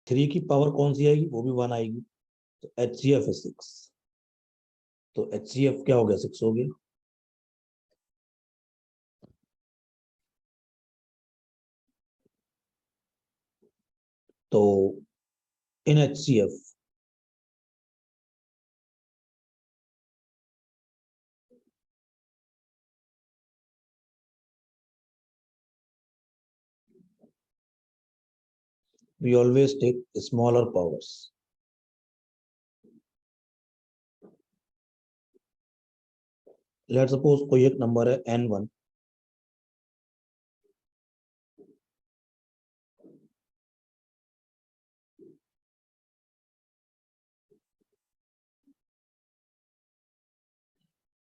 3 की पावर कौन सी आएगी, वो भी 1 आएगी, तो HCF है 6। तो HCF क्या हो गया, 6 हो गया। तो इन HCF we always take smaller powers. Let's suppose कोई एक नंबर है N1,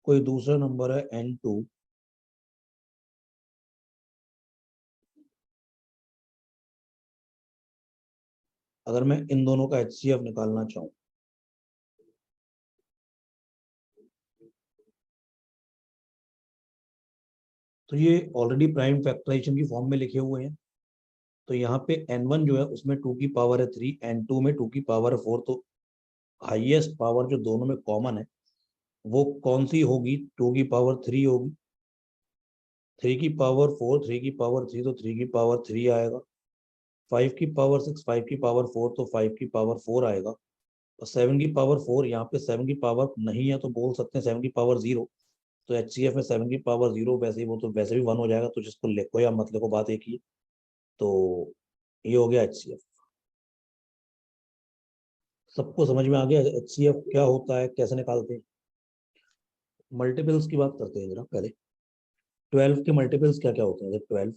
कोई दूसरा नंबर है N2, अगर मैं इन दोनों का HCF निकालना चाहूं, तो ये ऑलरेडी प्राइम फैक्टराइजेशन की फॉर्म में लिखे हुए हैं। तो यहाँ पे N1 जो है उसमें 2 की पावर है 3, N2 में 2 की पावर है 4, तो हाईएस्ट पावर जो दोनों में कॉमन है वो कौन सी होगी, 2 की पावर 3 होगी। 3 की पावर 4, 3 की पावर 3, तो 3 की पावर 3 आएगा। 5 की पावर 6, 5 की पावर 4, तो 5 की पावर 4 आएगा। और 7 की पावर 4, यहाँ पे 7 की पावर नहीं है तो बोल सकते हैं 7 की पावर 0। तो HCF में 7 की पावर 0, वैसे ही वो तो वैसे भी 1 हो जाएगा, तो जिसको लिखो या मत लिखो बात एक ही है। तो ये हो गया HCF। सबको समझ में आ गया HCF क्या होता है, कैसे निकालते हैं। मल्टीपल्स की बात करते हैं जरा पहले। 12 के मल्टीपल्स क्या क्या होते हैं, जैसे 12,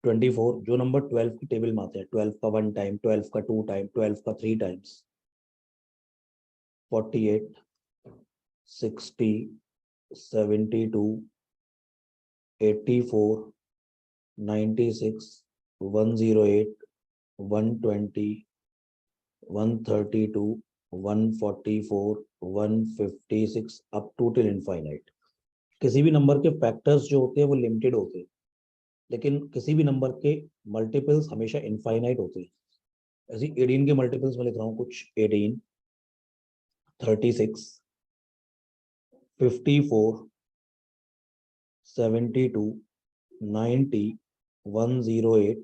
24, जो नंबर 12 की टेबल में आते हैं, 12 का 1 टाइम, 12 का 2 टाइम, 12 का 3 times, 48, 60, 72, 84, 96, 108, 120, 132, 144, 156 up to till infinite. किसी भी नंबर के फैक्टर्स जो होते हैं वो लिमिटेड होते हैं, लेकिन किसी भी नंबर के मल्टीपल्स हमेशा इनफाइनाइट होते हैं। ऐसे 18 के मल्टीपल्स में लिख रहा हूँ कुछ, 18, 36, 54, 72, 90, 108,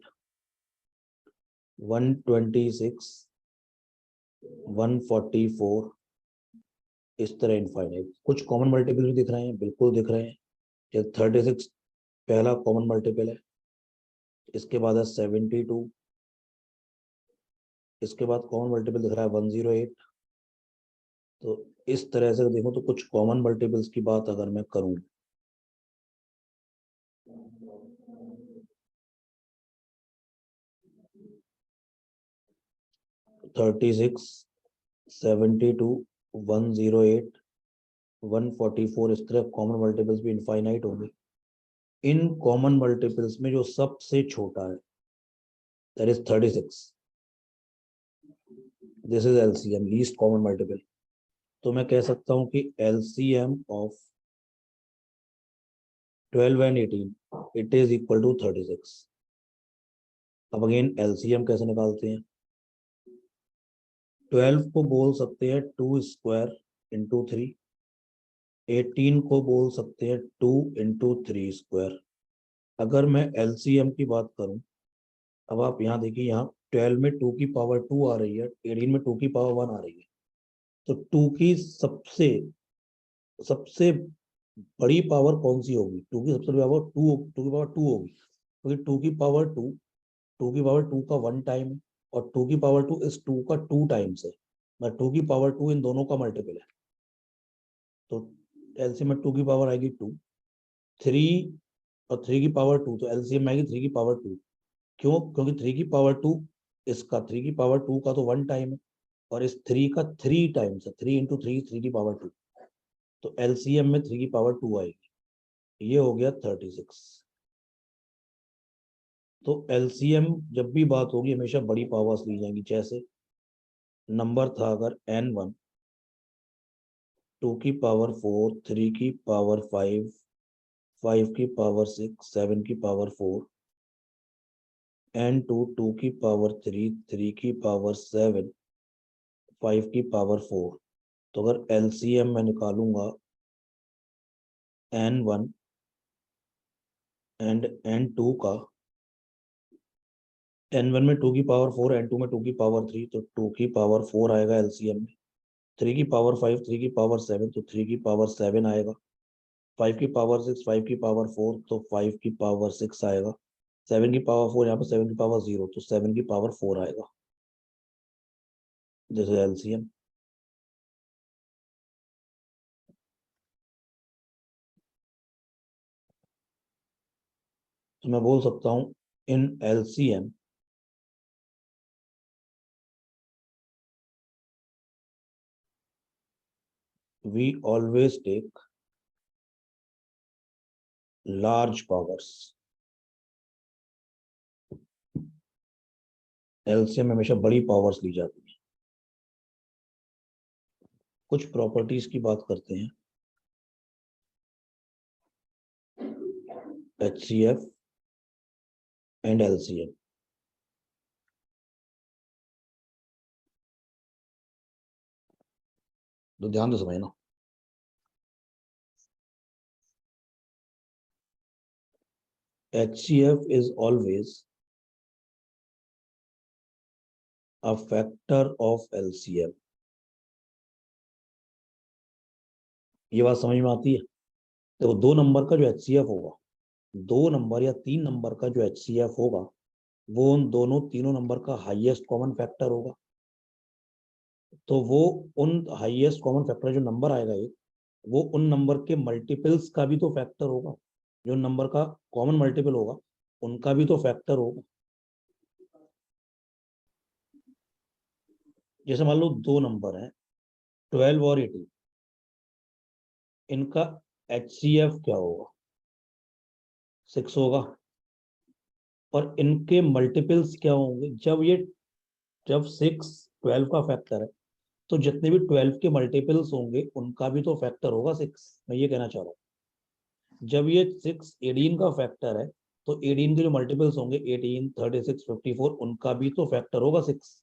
126, 144, इस तरह इनफाइनाइट। कुछ कॉमन मल्टीपल भी दिख रहे हैं, बिल्कुल दिख रहे हैं। जैसे 36 पहला कॉमन मल्टीपल है, इसके बाद है 72, इसके बाद कॉमन मल्टीपल दिख रहा है 108। तो इस तरह से देखो तो कुछ कॉमन मल्टीपल्स की बात अगर मैं करूं, थर्टी सिक्स, 72, 108, 144, इस तरह कॉमन मल्टीपल्स भी इनफाइनाइट होंगे। इन कॉमन मल्टीपल्स में जो सबसे छोटा है that is 36, this is LCM, least common multiple. तो मैं कह सकता हूं कि LCM of 12 and 18 it is equal to 36। अब अगेन LCM कैसे निकालते हैं, 12 को बोल सकते हैं 2 स्क्वायर इंटू 3, 18 को बोल सकते हैं 2 इंटू 3 स्क्वायर। अगर मैं LCM की बात करूं, अब आप यहाँ देखिए, यहाँ 12 में 2 की पावर 2 आ रही है, 18 में 2 की पावर 1 आ रही है। तो 2 की सबसे सबसे बड़ी पावर कौन सी होगी, 2 की सबसे बड़ी पावर 2 की पावर 2 होगी, क्योंकि 2 की पावर 2, 2 की पावर 2 का 1 टाइम है, और 2 की पावर 2 इस 2 का 2 टाइम्स है। मैं 2 की पावर 2 इन दोनों का मल्टीपल है, तो एलसीएम में 2 की पावर आएगी 2, 3 और 3 की पावर 2, तो एलसीएम में आएगी 3 की पावर 2। क्यों, क्योंकि 3 की पावर 2, इसका 3 की पावर 2 का तो 1 टाइम है, और इस 3 का 3 टाइम्स है, 3 इंटू 3, 3 की पावर 2, तो एलसीएम में 3 की पावर 2 आएगी। ये हो गया 36। तो एलसीएम जब भी बात होगी हमेशा बड़ी पावर्स ली जाएंगी। जैसे नंबर था अगर N1, 2 की पावर 4, 3 की पावर 5, 5 की पावर 6, 7 की पावर 4, n2 2 की पावर 3 3 की पावर 7 5 की पावर 4। तो अगर एलसीएम मैं निकालूंगा n1 एंड n2 का, n1 में 2 की पावर 4, n2 में 2 की पावर 3, तो 2 की पावर 4 आएगा एलसीएम में। 3 की पावर 5, 3 की पावर 7, तो 3 की पावर 7 आएगा। 5 की पावर 6, 5 की पावर 4, तो 5 की पावर 6 आएगा। 7 की पावर 4, यहाँ पे 7 की पावर 0, तो 7 की पावर 4 आएगा। This is LCM. तो मैं बोल सकता हूँ in LCM we always take large powers. LCM में हमेशा बड़ी पावर्स ली जाती है। कुछ प्रॉपर्टीज की बात करते हैं। HCF and LCM. तो ध्यान से समझना। HCF is always a factor of LCM। ये बात समझ में आती है? देखो, दो नंबर का जो HCF होगा, 2 नंबर या 3 नंबर का जो HCF होगा, वो उन दोनों तीनों नंबर का हाईएस्ट कॉमन फैक्टर होगा। तो वो उन हाईएस्ट कॉमन फैक्टर जो नंबर आएगा एक, वो उन नंबर के मल्टीपल्स का भी तो फैक्टर होगा। जो नंबर का कॉमन मल्टीपल होगा उनका भी तो फैक्टर होगा। जैसे मान लो दो नंबर हैं, 12 और 18, इनका HCF क्या होगा? 6 होगा। और इनके मल्टीपल्स क्या होंगे? जब 6 12 का फैक्टर है, तो जितने भी 12 के मल्टीपल्स होंगे उनका भी तो फैक्टर होगा 6। मैं ये कहना चाह रहा हूँ, जब ये 6 18 का फैक्टर है, तो 18 के जो मल्टीपल्स होंगे 18 36 54, उनका भी तो फैक्टर होगा 6।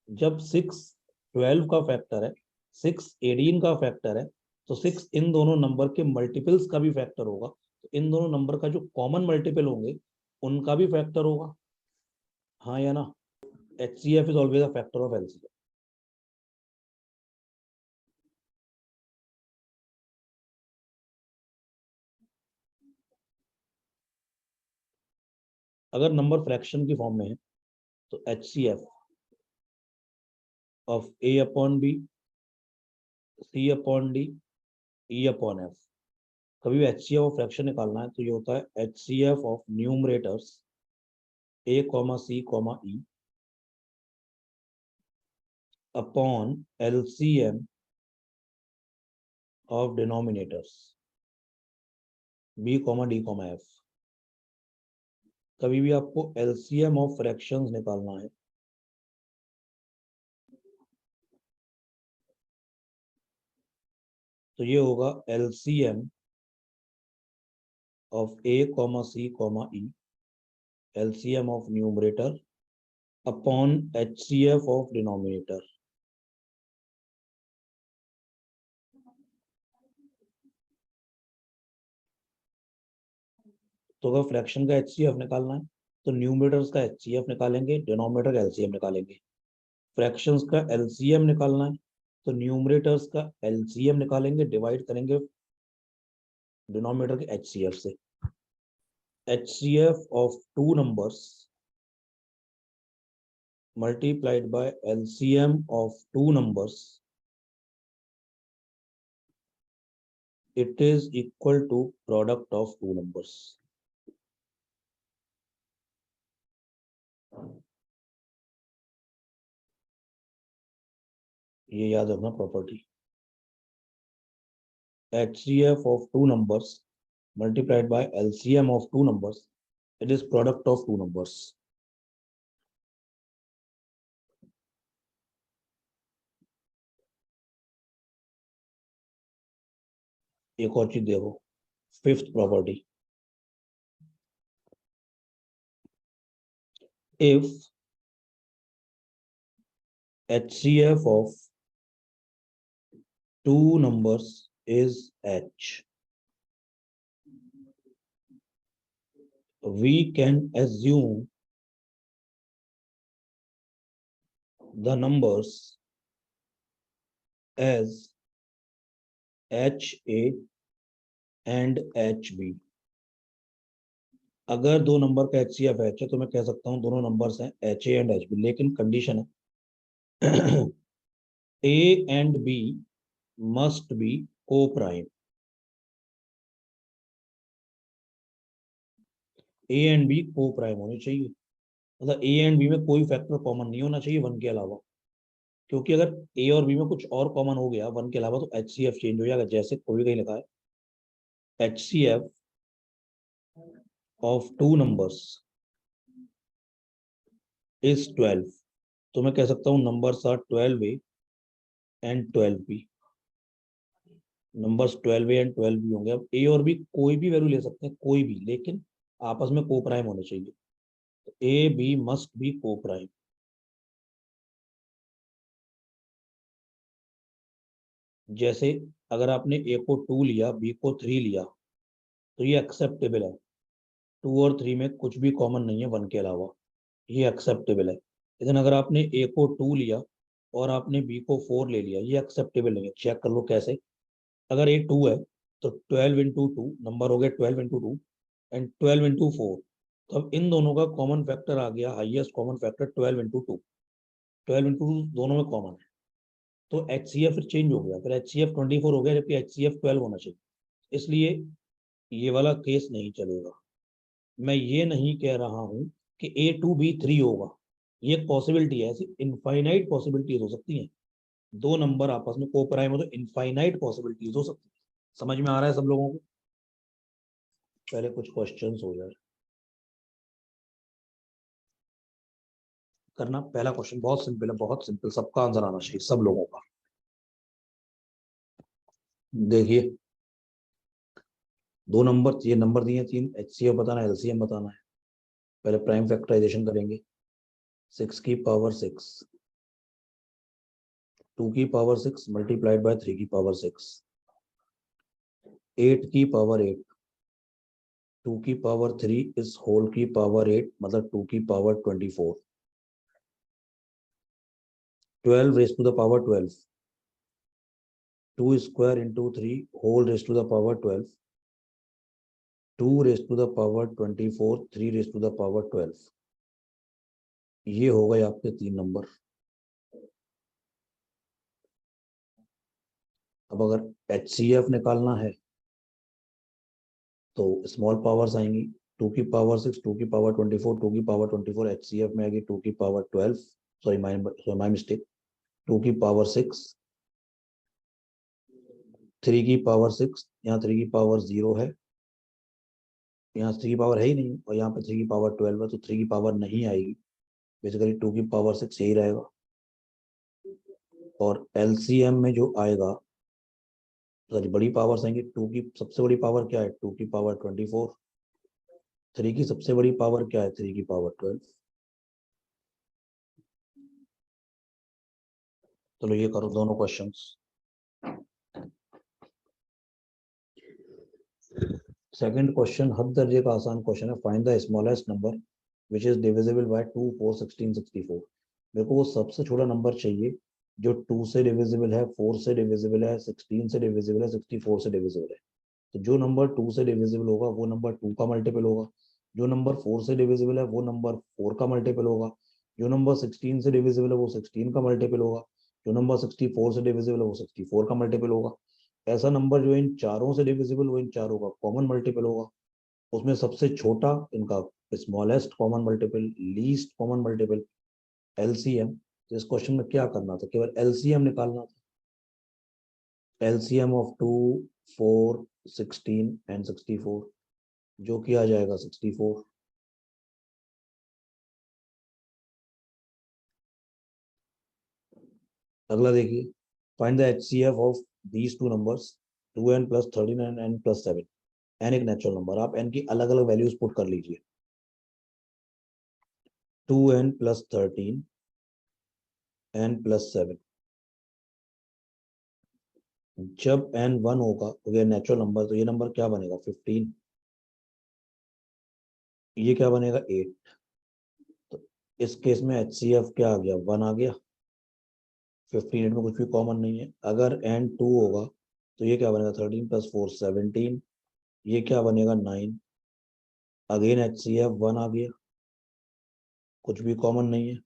जब 6 12 का फैक्टर है, 6 18 का फैक्टर है, तो 6 इन दोनों नंबर के मल्टीपल्स का भी फैक्टर होगा। तो इन दोनों नंबर का जो कॉमन मल्टीपल होंगे उनका भी फैक्टर होगा। हाँ या ना? HCF is always a factor of LCM। अगर नंबर फ्रैक्शन की फॉर्म में है, तो HCF of A upon B, C upon D, E upon F। कभी भी HCF ऑफ फ्रैक्शन निकालना है तो ये होता है HCF of numerators A C E upon LCM of denominators B D F। कभी भी आपको LCM ऑफ फ्रैक्शंस निकालना है तो ये होगा LCM of A C E, LCM of numerator upon HCF of denominator. तो अगर फ्रैक्शन का HCF निकालना है तो न्यूमरेटर्स का HCF निकालेंगे, डिनोमिनेटर का LCM निकालेंगे। फ्रैक्शंस का LCM निकालना है तो न्यूमरेटर्स का LCM निकालेंगे, डिवाइड करेंगे डिनोमिनेटर के HCF से। HCF of two numbers multiplied by LCM of two numbers, it is equal to product of two numbers। ये याद रखना property. HCF of two numbers multiplied by LCM of two numbers, it is product of two numbers। एक और चीज देखो, fifth property. if HCF of two numbers is H, we can assume the numbers as HA and HB. अगर दो number का HCF H है तो मैं कह सकता हूं दोनों नंबर्स हैं HA एंड HB, लेकिन कंडीशन है A and B must be co-prime. A and B co-prime होने चाहिए, मतलब A and B में कोई फैक्टर कॉमन नहीं होना चाहिए वन के अलावा, क्योंकि अगर A और B में कुछ और कॉमन हो गया वन के अलावा तो HCF चेंज हो जाएगा। जैसे कोई कहीं लिखा है HCF of two numbers is 12, तो मैं कह सकता हूं numbers are 12A and 12B। Numbers 12A and 12B होंगे। अब A और B कोई भी वैल्यू ले सकते हैं, कोई भी, लेकिन आपस में को प्राइम होने चाहिए। तो A B मस्ट बी को प्राइम। जैसे अगर आपने A को 2 लिया, B को 3 लिया, तो ये एक्सेप्टेबल है। 2 और 3 में कुछ भी कॉमन नहीं है वन के अलावा, ये एक्सेप्टेबल है। लेकिन अगर आपने A को 2 लिया और आपने B को 4 ले लिया, ये एक्सेप्टेबल नहीं है। चेक कर लो कैसे। अगर A 2 है तो 12 इंटू 2 नंबर हो गया 12 इंटू 2 एंड 12 इंटू 4। तो अब इन दोनों का कॉमन फैक्टर आ गया, highest common factor 12 into 2। 12 into 2 दोनों में कॉमन है, तो HCF फिर चेंज हो गया, फिर HCF 24 हो गया, जबकि HCF 12 होना चाहिए। इसलिए ये वाला केस नहीं चलेगा। मैं ये नहीं कह रहा हूं कि A2B3 होगा, ये एक पॉसिबिलिटी है, ऐसी इनफाइनाइट पॉसिबिलिटीज हो सकती हैं। दो नंबर आपस में कोपराइम हो तो इनफाइनाइट पॉसिबिलिटीज हो सकती है। समझ में आ रहा है सब लोगों को? पहले कुछ क्वेश्चंस हो जाए करना। पहला क्वेश्चन बहुत सिंपल है, बहुत सिंपल, सबका आंसर आना चाहिए सब लोगों का। देखिए दो नंबर, ये नंबर दिए तीन, HCF बताना है, LCM बताना है। पहले प्राइम फैक्टराइजेशन करेंगे। 6 की पावर 6, 2 की पावर 6 मल्टीप्लाइड बाय 3 की पावर 6, 8 की पावर 8, 2 की पावर 3 इस होल की पावर 8, मतलब 2 की power 24, 12 raise to the power 12, 2 square into 3 whole raise to the power 12, 2 raise to the power 24, 3 raise to the power 12। ये हो गए आपके तीन नंबर। अब अगर HCF निकालना है तो स्मॉल पावर्स आएंगी। 2 की पावर 6, 2 की पावर 24, 2 की पावर 24 HCF में आएगी 2 की पावर 12, सॉरी माई मिस्टेक, 2 की पावर 6, 3 की पावर 6, यहाँ 3 की पावर 0 है, यहाँ 3 की पावर है ही नहीं, और यहाँ पे 3 की पावर 12 है, तो 3 की पावर नहीं आएगी। बेसिकली 2 की पावर 6 यही रहेगा। और LCM में जो आएगा, सॉरी बड़ी पावर्स आएंगी। 2 की सबसे बड़ी पावर क्या है? 2 की पावर 24। 3 की सबसे बड़ी पावर क्या है? 3 की पावर 12। चलो ये करो दोनों क्वेश्चंस। सेकंड क्वेश्चन हद दर्जे का आसान क्वेश्चन है। Find the smallest number which is divisible by 2, 4, 16, 64। मेरे को वो सबसे छोटा नंबर चाहिए जो 2 से डिविजिबल है, 4 से डिविजिबल है, 16 से डिविजिबल है, 64 से डिविजिबल है। तो जो नंबर 2 से डिविजिबल होगा वो नंबर 2 का मल्टीपल होगा। जो नंबर 4 से डिविजिबल है वो नंबर 4 का मल्टीपल होगा। जो नंबर 16 से डिविजिबल है वो 16 का मल्टीपल होगा। जो नंबर 64 से डिविजिबल है वो 64 का मल्टीपल होगा। ऐसा नंबर जो इन चारों से डिविजिबल, वो इन चारों का कॉमन मल्टीपल होगा। उसमें सबसे छोटा इनका smallest common multiple, least common multiple, LCM। तो इस क्वेश्चन में क्या करना था? केवल LCM निकालना था। LCM ऑफ 2, 4, 16 एंड 64, जो कि आ जाएगा 64। अगला देखिए, find the HCF of these two numbers, 2n plus 13 and n plus 7। n एक नेचुरल नंबर, आप n की अलग अलग वैल्यूज पुट कर लीजिए। 2n+13 n+7। जब n 1 होगा तो ये नेचुरल नंबर, तो ये नंबर क्या बनेगा 15, ये क्या बनेगा 8। तो इस केस में HCF क्या आ गया 1 आ गया, 15 में कुछ भी कॉमन नहीं है। अगर n 2 होगा तो ये क्या बनेगा 13+4 17, ये क्या बनेगा 9। अगेन HCF 1 आ गया, कुछ भी कॉमन नहीं है।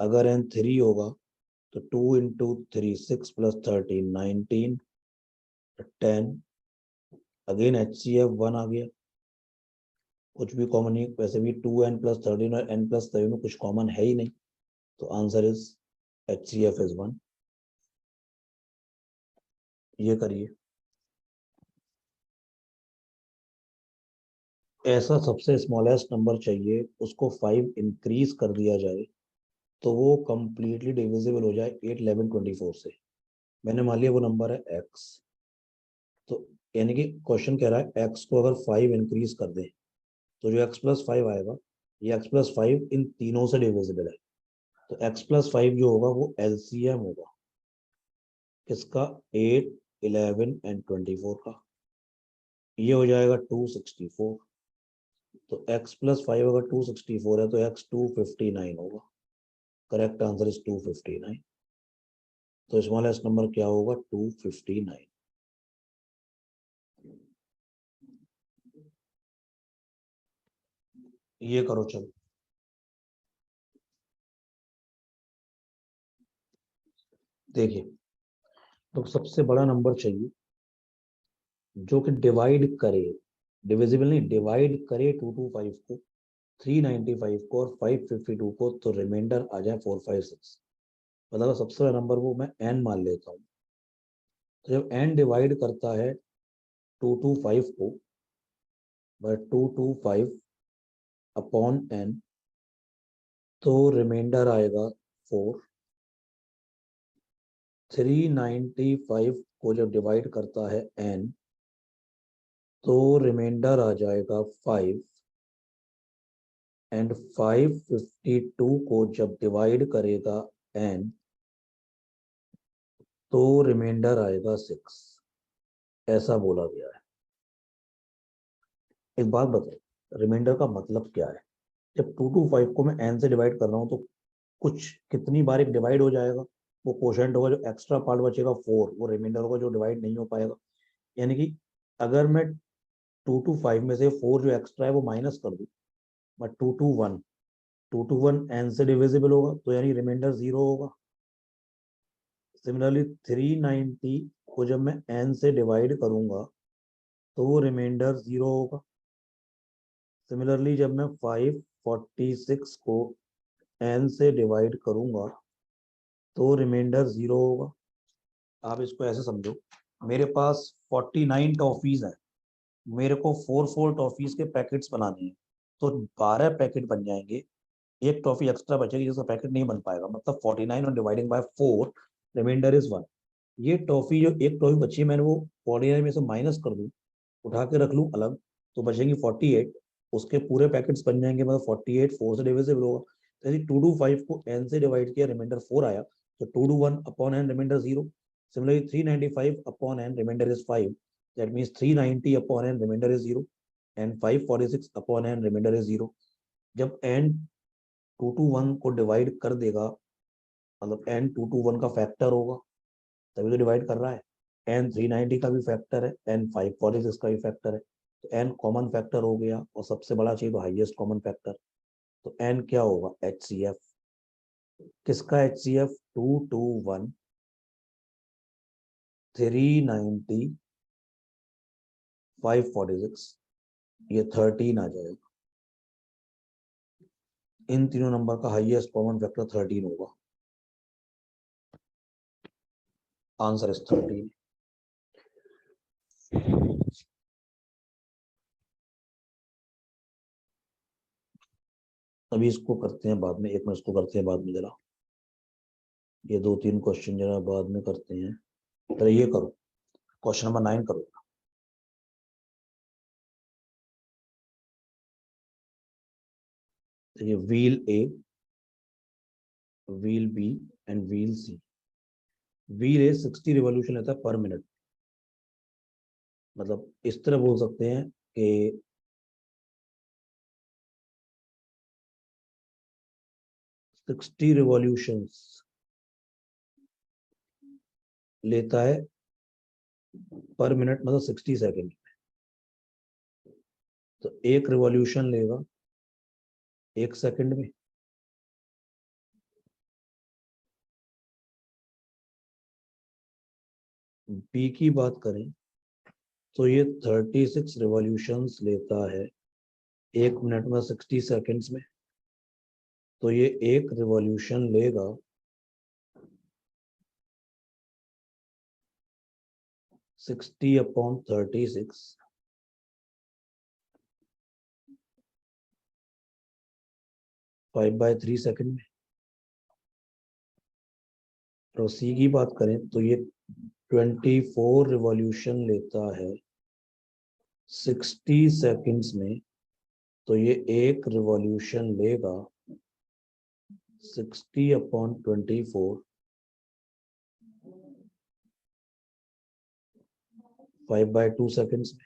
अगर n 3 होगा तो 2 × 3 6+13 19 10। अगेन HCF 1 आ गया, कुछ भी कॉमन नहीं, वैसे भी 2n+13 और n+7 में कुछ कॉमन है ही नहीं, तो आंसर इज HCF इज 1। ये करिए। ऐसा सबसे स्मॉलेस्ट नंबर चाहिए, उसको 5 इंक्रीज कर दिया जाए तो वो कंप्लीटली डिविजिबल हो जाए 8 11 24 से। मैंने मान लिया वो नंबर है x, तो यानी कि क्वेश्चन कह रहा है x को अगर 5 इंक्रीज कर दे तो जो x+5 आएगा, ये x+5 इन तीनों से डिविजिबल है, तो x+5 जो होगा वो LCM होगा किसका 8 11 एंड 24 का, ये हो जाएगा 264। तो x+5 अगर 264 है तो x 259 होगा। Correct answer is 259। तो स्मॉलेस्ट नंबर क्या होगा 259। ये करो चलो। देखिए, तो सबसे बड़ा नंबर चाहिए जो कि डिवाइड करे, डिविजिबल नहीं, डिवाइड करे 225 को, 395 को और 552 को, तो रिमाइंडर आ जाए 456। मतलब सबसे बड़ा नंबर वो मैं n मान लेता हूँ। तो जब n डिवाइड करता है 225 को बाय 225 अपॉन n, तो रिमाइंडर आएगा 4। 395 को जब डिवाइड करता है n, तो रिमाइंडर आ जाएगा 5। एंड 552 को जब डिवाइड करेगा n, तो रिमाइंडर आएगा 6। ऐसा बोला गया है। एक बात बताओ, रिमाइंडर का मतलब क्या है? जब 225 को मैं n से डिवाइड कर रहा हूँ तो कुछ कितनी बार एक डिवाइड हो जाएगा, वो कोशेंट होगा, जो एक्स्ट्रा पार्ट बचेगा 4 वो रिमाइंडर होगा जो डिवाइड नहीं हो पाएगा। यानी कि अगर मैं 225 में से 4 जो एक्स्ट्रा है वो माइनस कर दूं, बट 221 n से डिविजिबल होगा, तो यानी रिमाइंडर 0 होगा। सिमिलरली 390 को जब मैं n से डिवाइड करूंगा तो वो रिमाइंडर 0 होगा। सिमिलरली जब मैं 546 को n से डिवाइड करूंगा तो रिमाइंडर 0 होगा। आप इसको ऐसे समझो, मेरे पास 49 टॉफीज हैं, मेरे को 4 टॉफीज के पैकेट्स बनाने हैं, तो 12 पैकेट बन जाएंगे, एक टॉफी एक्स्ट्रा बचेगी जिसका पैकेट नहीं बन पाएगा, मतलब 49 और डिवाइडिंग बाय 4 रिमाइंडर इज 1। ये टॉफी जो एक टॉफी बची है, मैंने वो 49 में से माइनस कर दूं, उठा के रख लूं अलग, तो बचेंगी 48, उसके पूरे पैकेट्स बन जाएंगे, मतलब 48 4 से डिविजिबल होगा। तो यदि 225 को n से डिवाइड किया, रिमाइंडर 4 आया, तो 221 upon n remainder 0। Similarly 395 upon n remainder is 5, that means 390 upon n remainder is 0 and 546 upon n remainder is 0। जब n 221 को डिवाइड कर देगा, मतलब n 221 का फैक्टर होगा, तभी तो डिवाइड कर रहा है। n 390 का भी फैक्टर है, n 546 का भी फैक्टर है, तो n कॉमन फैक्टर हो गया, और सबसे बड़ा चाहिए तो हाईएस्ट कॉमन फैक्टर। तो n क्या होगा HCF। किसका HCF 221 390 546, ये 13 आ जाएगा। इन तीनों नंबर का हाईएस्ट कॉमन फैक्टर 13 होगा। Answer is 13। अभी इसको करते हैं बाद में, एक मिनट इसको करते हैं बाद में जरा, ये 2 3 क्वेश्चन जरा बाद में करते हैं। तो ये करो, क्वेश्चन नंबर 9 करो। तो ये wheel A wheel B and wheel C. Wheel A 60 revolution लेता है पर मिनट, मतलब इस तरह बोल सकते हैं कि 60 रिवॉल्यूशंस लेता है पर मिनट, मतलब 60 सेकेंड। तो एक रिवॉल्यूशन लेगा 1 सेकंड में। बी की बात करें तो ये 36 रिवॉल्यूशंस लेता है 1 मिनट में 60 सेकेंड्स में। तो ये एक रिवॉल्यूशन लेगा 60/36, 5/3 सेकेंड में। और सी की बात करें तो ये 24 रिवॉल्यूशन लेता है 60 सेकेंड्स में। तो ये एक रिवॉल्यूशन लेगा 60/24, 5/2 सेकेंड्स में।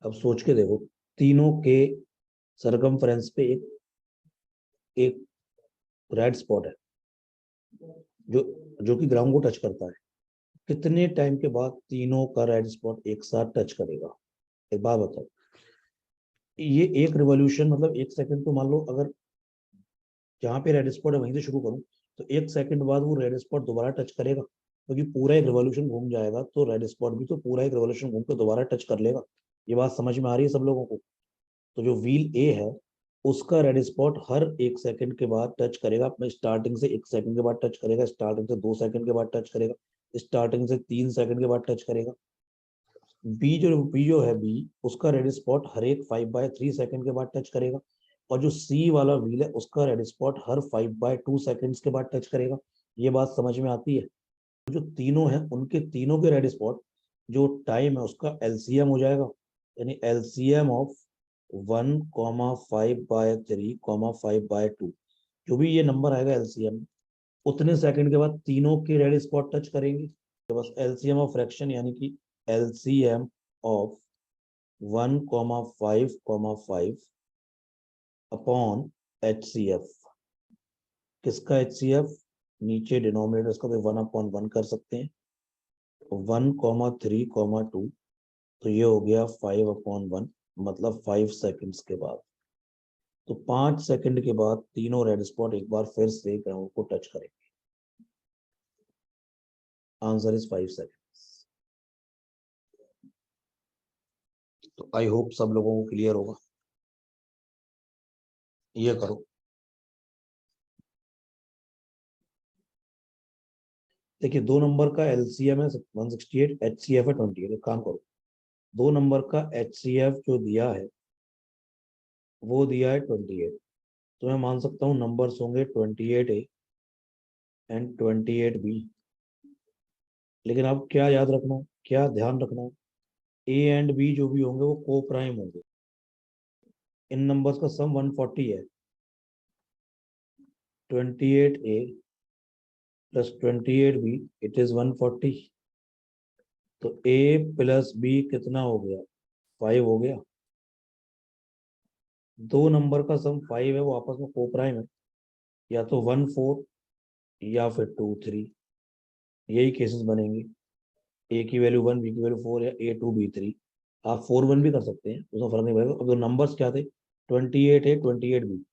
अब सोच के देखो, तीनों के सरकमफ्रेंस पे एक एक रेड स्पॉट है जो जो कि ग्राउंड को टच करता है। कितने टाइम के बाद तीनों का रेड स्पॉट एक साथ टच करेगा? एक बात बताओ, ये एक रिवॉल्यूशन मतलब 1 सेकंड, तो मान लो अगर जहाँ पे रेड स्पॉट है वहीं से शुरू करूँ तो 1 सेकंड बाद वो रेड स्पॉट दोबारा टच करेगा, क्योंकि पूरा एक रिवॉल्यूशन घूम जाएगा तो रेड स्पॉट भी तो पूरा एक रिवॉल्यूशन घूम के दोबारा टच कर लेगा। ये बात समझ में आ रही है सब लोगों को? तो जो व्हील ए है उसका रेड स्पॉट हर 1 सेकंड के बाद टच करेगा। अपने स्टार्टिंग से 1 सेकंड के बाद टच करेगा, स्टार्टिंग से 2 सेकंड के बाद टच करेगा, स्टार्टिंग से 3 सेकंड के बाद टच करेगा। बी जो है बी, उसका रेड स्पॉट हर एक 5/3 सेकंड के बाद टच करेगा। और जो सी वाला व्हील है उसका रेड स्पॉट हर 5/2 सेकंड्स के बाद टच करेगा। ये बात समझ में आती है? जो तीनों हैं उनके तीनों के रेड स्पॉट जो टाइम है उसका एलसीएम हो जाएगा, यानी एलसीएम ऑफ 1,5/3, 5/2, जो भी ये नंबर आएगा एलसीएम, उतने सेकंड के बाद तीनों के रेड स्पॉट टच करेंगे। तो बस एलसीएम ऑफ फ्रैक्शन यानी कि एलसीएम ऑफ 1,5,5 अपॉन HCF। किसका HCF? नीचे डिनोमिनेटर इसका तो 1/1 कर सकते हैं, 1,3,2, तो ये हो गया 5/1, मतलब 5 सेकंड्स के बाद। तो 5 सेकंड के बाद तीनों रेड स्पॉट एक बार फिर से ग्राउंड को टच करेंगे। Answer is 5 seconds. तो आई होप सब लोगों को क्लियर होगा। ये करो, देखिए 2 नंबर का एलसीएम है 168, HCF है 28। एक काम करो, 2 नंबर का HCF जो दिया है वो दिया है 28। तो मैं मान सकता हूँ नंबर्स होंगे 28A एंड 28B। लेकिन अब क्या याद रखना, क्या ध्यान रखना, ए एंड बी जो भी होंगे वो को प्राइम होंगे। इन नंबर्स का सम 140 है। 28A plus 28B, it is 140। तो A प्लस B कितना हो गया? 5 हो गया। 2 नंबर का सम 5 है, वो आपस में को प्राइम है, या तो 1 4 या फिर 2 3। यही केसेस बनेंगे। ए की वैल्यू 1, बी की वैल्यू 4, या A2B3। आप 4 1 भी कर सकते हैं, उसमें फर्क नहीं पड़ेगा। अब जो नंबर्स क्या थे, 28A 28B,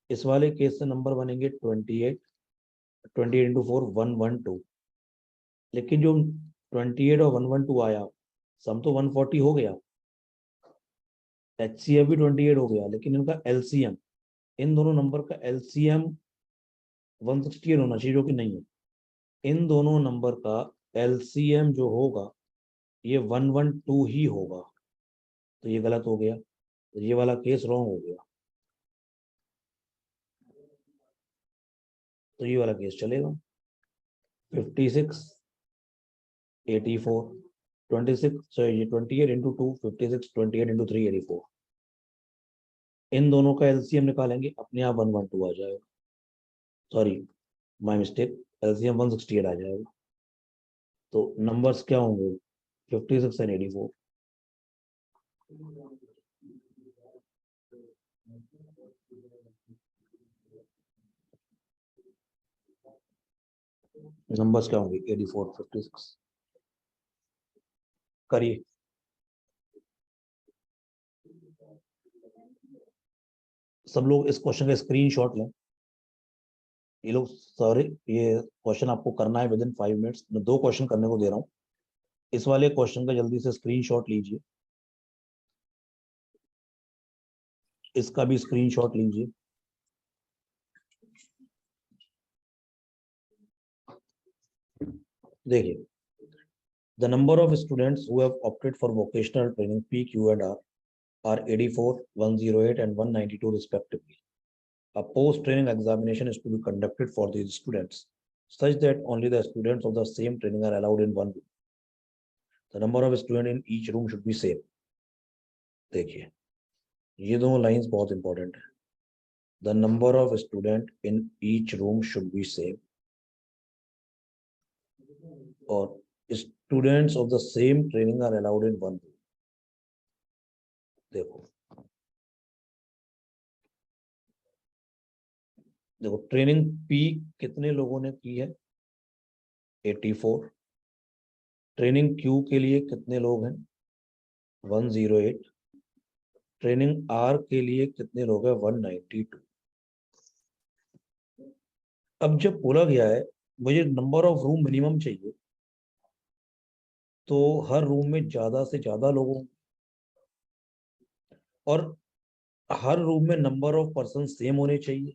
इस वाले केस से नंबर बनेंगे 28, 28 × 4 112। लेकिन जो 28 और 112 आया, सम तो 140 हो गया, HCF भी 28 हो गया, लेकिन इनका एलसीएम, इन दोनों नंबर का एलसीएम 168 होना चाहिए, जो कि नहीं है। इन दोनों नंबर का एलसीएम जो होगा ये 112 ही होगा। तो ये गलत हो गया, तो ये वाला केस रॉन्ग हो गया। तो ये वाला केस चलेगा। 56 84, 26, ये 28 × 2 56, 28 × 3 84। इन दोनों का एलसीएम निकालेंगे, अपने आप 112 आ जाएगा। सॉरी, माय मिस्टेक, एलसीएम 168 आ जाएगा। तो नंबर्स क्या होंगे, 56 एंड 84। नंबर्स क्या होंगे, 84 56, करिए। सब लोग इस क्वेश्चन का स्क्रीनशॉट लें। ये लोग, सॉरी, ये क्वेश्चन आपको करना है विद इन 5 मिनट्स। मैं 2 क्वेश्चन करने को दे रहा हूँ। इस वाले क्वेश्चन का जल्दी से स्क्रीनशॉट लीजिए, इसका भी स्क्रीनशॉट लीजिए। देखिए, the number of students who have opted for vocational training P Q and R are 84, 108 and 192 respectively. A post-training examination is to be conducted for these students, such that only the students of the same training are allowed in one room. The number of students in each room should be same. देखिए, ये दोनों lines बहुत important है। The number of students in each room should be same, और students of the same training are allowed in one room. देखो देखो, training P कितने लोगों ने की है, 84। ट्रेनिंग क्यू के लिए कितने लोग हैं, 108। ट्रेनिंग आर के लिए कितने लोग हैं, 192। अब जब बोला गया है मुझे नंबर ऑफ रूम मिनिमम चाहिए, तो हर रूम में ज्यादा से ज्यादा लोगों, और हर रूम में नंबर ऑफ पर्सन सेम होने चाहिए,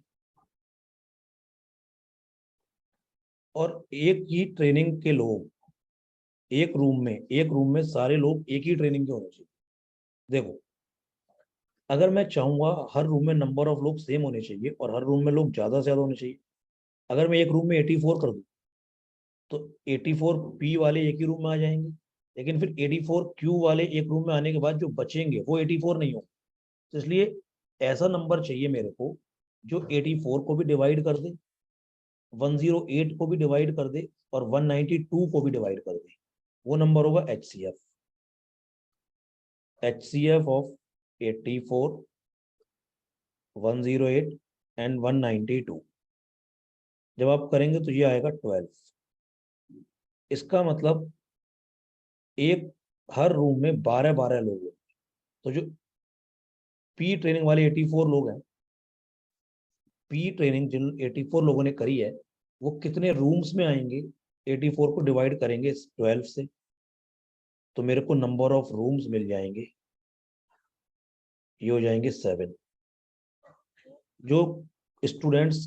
और एक ही ट्रेनिंग के लोग एक रूम में सारे लोग एक ही ट्रेनिंग के होने चाहिए। देखो, अगर मैं चाहूंगा हर रूम में नंबर ऑफ लोग सेम होने चाहिए और हर रूम में लोग ज्यादा से ज्यादा होने चाहिए, अगर मैं एक रूम में 84 कर दूं, तो 84 पी वाले एक ही रूम में आ जाएंगे, लेकिन फिर 84 क्यू वाले एक रूम में आने के बाद जो बचेंगे वो 84 नहीं होंगे। तो इसलिए ऐसा नंबर चाहिए मेरे को जो 84 को भी डिवाइड कर दे, 108 को भी डिवाइड कर दे, और 192 को भी डिवाइड कर दे। वो नंबर होगा HCF। HCF ऑफ 84, 108 एंड 192 जब आप करेंगे तो ये आएगा 12। इसका मतलब एक हर रूम में 12-12 लोग हैं। तो जो पी ट्रेनिंग वाले 84 लोग हैं, पी ट्रेनिंग जिन 84 लोगों ने करी है, वो कितने रूम्स में आएंगे, 84 को डिवाइड करेंगे 12 से, तो मेरे को नंबर ऑफ रूम्स मिल जाएंगे, ये हो जाएंगे 7। जो स्टूडेंट्स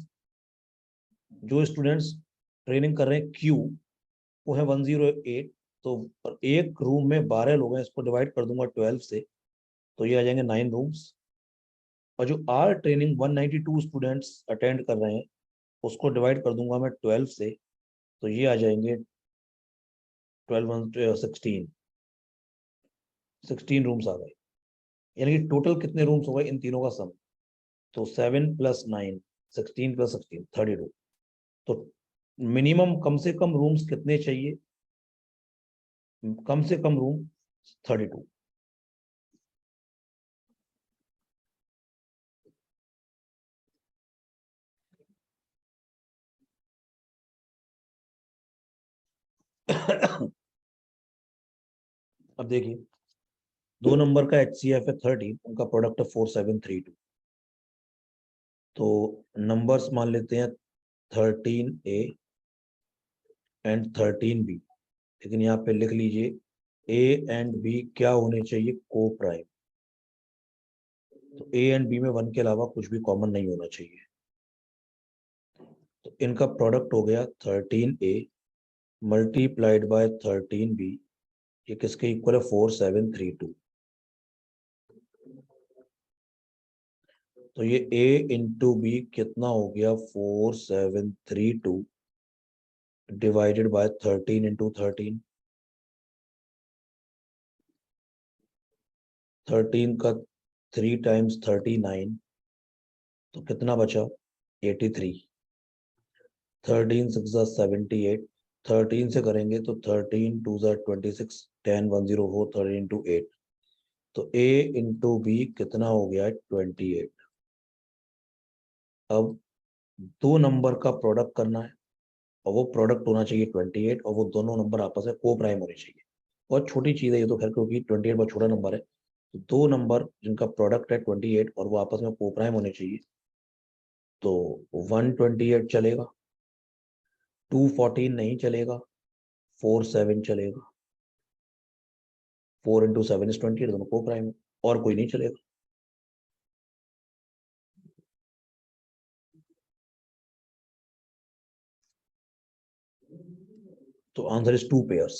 जो स्टूडेंट्स ट्रेनिंग कर रहे हैं क्यू, वो है 108। तो एक रूम में 12 लोग हैं, इसको डिवाइड कर दूंगा 12 से, तो ये आ जाएंगे 9 रूम्स। और जो आर ट्रेनिंग 192 स्टूडेंट्स अटेंड कर रहे हैं, उसको डिवाइड कर दूंगा मैं 12 से, तो ये आ जाएंगे 12 16 रूम्स आ गए। यानी कि टोटल कितने रूम्स हो गए इन तीनों का सम, तो 7 + 9, 16 + 16, 32। तो मिनिमम कम से कम रूम्स कितने चाहिए, कम से कम रूम 32। अब देखिए, 2 नंबर का HCF है 13, उनका प्रोडक्ट है 4732। तो नंबर्स मान लेते हैं 13A एंड 13B, लेकिन यहाँ पे लिख लीजिए A एंड B क्या होने चाहिए, को प्राइम। तो A एंड B में 1 के अलावा कुछ भी कॉमन नहीं होना चाहिए। तो इनका प्रोडक्ट हो गया 13A मल्टीप्लाइड बाय 13B, ये किसके इक्वल है, 4732। तो ये A इंटू बी कितना हो गया, 4732 डिवाइडेड बाय 13 इंटू 13। 13 का 3 टाइम्स 39, तो कितना बचा, 83। 13 6 78, 13 से करेंगे तो 13 2 26, 10 104, 13 इंटू 8, तो a इंटू बी कितना हो गया है 28। अब दो नंबर का प्रोडक्ट करना है और वो प्रोडक्ट होना चाहिए 28, और वो दोनों नंबर आपस में को प्राइम होने चाहिए। बहुत छोटी चीज है ये तो खैर, क्योंकि 28 बहुत छोटा नंबर है, तो दो नंबर जिनका प्रोडक्ट है 28 और वो आपस में को प्राइम होने चाहिए, तो 128 चलेगा, 214 नहीं चलेगा, 47 चलेगा, 4 इंटू 7 इज 28, दोनों को प्राइम है, और कोई नहीं चलेगा। तो आंसर इज टू पेयर्स।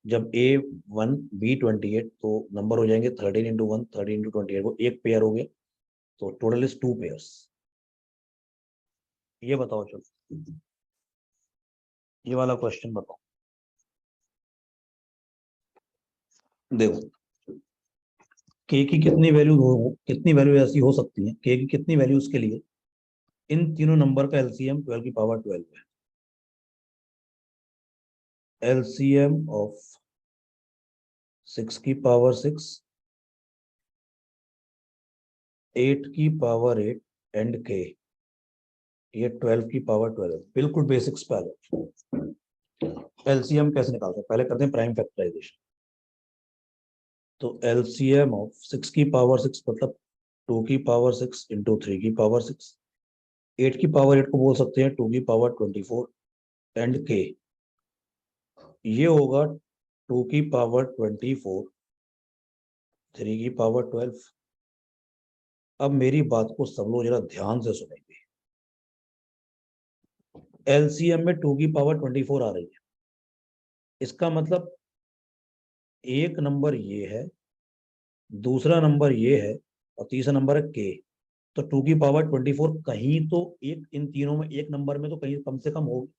जब ए 1 बी 28, तो नंबर हो जाएंगे 13 इंटू 1, 13 इंटू 28, वो एक पेयर हो गया, तो टोटल इज टू पेयर्स। ये बताओ, चलो ये वाला क्वेश्चन बताओ। देखो के की कितनी वैल्यू हो, कितनी वैल्यू ऐसी हो सकती है, के की कितनी वैल्यूज के लिए इन तीनों नंबर का एलसीएम 12 की पावर 12 है। एलसीएम ऑफ 6 की पावर 6, 8 की पावर 8 एंड के, ये 12 की पावर 12, बिल्कुल बेसिक्स पे आ जाओ। एलसीएम कैसे निकालते हैं, पहले करते हैं प्राइम फैक्टराइजेशन। तो एलसीएम ऑफ 6 की पावर 6 मतलब 2 की पावर 6 इंटू 3 की पावर 6, 8 की पावर 8 को बोल सकते हैं 2 की पावर 24 एंड के, ये होगा 2 की पावर 24, 3 की पावर 12। अब मेरी बात को सब लोग जरा ध्यान से सुनेंगे। एलसीएम में 2 की पावर 24 आ रही है, इसका मतलब एक नंबर ये है, दूसरा नंबर ये है, और तीसरा नंबर है के। तो 2 की पावर 24 कहीं तो एक, इन तीनों में एक नंबर में तो कहीं कम से कम होगी,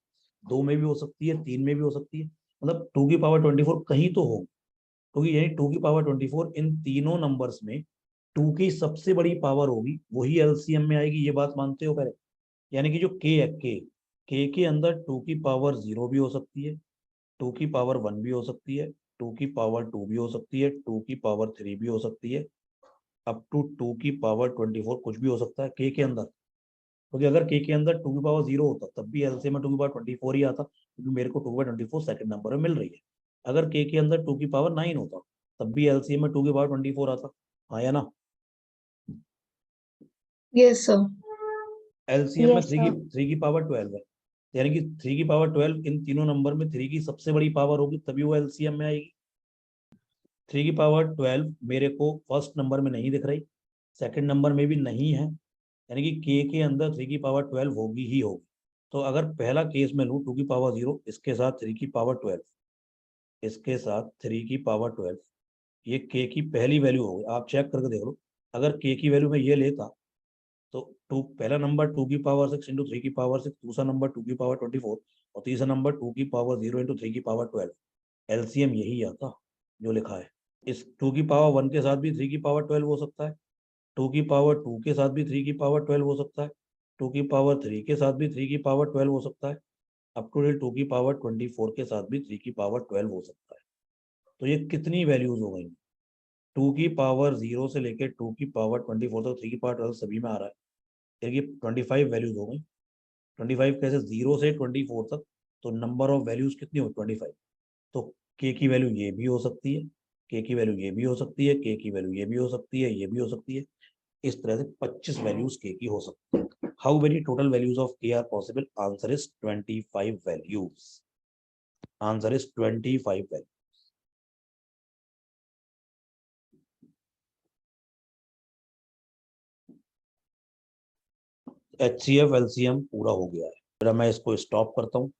दो में भी हो सकती है, तीन में भी हो सकती है, मतलब 2 की पावर 24 कहीं तो होगी, क्योंकि यानी 2 की पावर 24 इन तीनों नंबर्स में 2 की सबसे बड़ी पावर होगी, वही एलसीएम में आएगी, ये बात मानते हो पहले। यानी कि जो के है, के अंदर 2 की पावर 0 भी हो सकती है, 2 की पावर 1 भी हो सकती है, 2 की पावर 2 भी हो सकती है, 2 की पावर 3 भी हो सकती है, अप टू 2 की पावर 24 कुछ भी हो सकता है के अंदर। क्योंकि अगर के अंदर 2 की पावर 0 होता तब भी एलसीएम में 2 की पावर 24 ही आता, क्योंकि मेरे को 2 की पावर 24 सेकंड नंबर में मिल रही है। अगर के अंदर 2 की पावर 9 होता तब भी एलसीएम में 2 की पावर 24 आता। हाँ या ना? Yes sir. एलसीएम में यस सर। 3 की पावर 12 है, यानी कि 3 की पावर 12 इन तीनों नंबर में 3 की सबसे बड़ी पावर होगी, तभी वो एलसीएम में आएगी। 3 की पावर 12 मेरे को फर्स्ट नंबर में नहीं दिख रही, सेकंड नंबर में भी नहीं है, यानी कि के अंदर 3 की पावर 12 होगी ही होगी। तो अगर पहला केस में लूँ 2 की पावर 0, इसके साथ 3 की पावर 12, इसके साथ 3 की पावर 12, ये के की पहली वैल्यू होगी, आप चेक करके देख लो। अगर के की वैल्यू में ये लेता तो टू, पहला नंबर 2 की पावर 6 इंटू 3 की पावर 6, दूसरा नंबर 2 की पावर 24, और तीसरा नंबर 2 की पावर 0 इंटू 3 की पावर 12, एलसीएम यही आता जो लिखा है। इस 2 की पावर 1 के साथ भी 3 की पावर 12 हो सकता है, 2 की पावर 2 के साथ भी 3 की पावर 12 हो सकता है, 2 की पावर 3 के साथ भी 3 की पावर 12 हो सकता है, अप टू डेट 2 की पावर 24 के साथ भी 3 की पावर 12 हो सकता है। तो ये कितनी वैल्यूज हो गई? 2 की पावर 0 से लेकर 2 की पावर 24 तक 3 की पावर 12 सभी में आ रहा है, ये 25 वैल्यूज हो गई। 25 कैसे, 0 से 24 तक, तो नंबर ऑफ वैल्यूज कितनी हो 25। तो के की वैल्यू ये भी हो सकती है, के की वैल्यू ये भी हो सकती है, के की वैल्यू ये भी हो सकती है, ये भी हो सकती है, इस तरह से 25 वैल्यूज के की हो सकती है। How many total values of K are possible? Answer is 25 values. Answer is 25 value. HCF LCM पूरा हो गया है, फिर मैं इसको स्टॉप करता हूँ।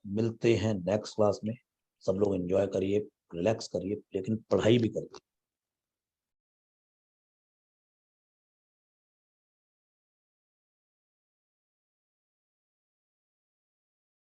मिलते हैं नेक्स्ट क्लास में। सब लोग एंजॉय करिए, रिलैक्स करिए, लेकिन पढ़ाई भी करिए।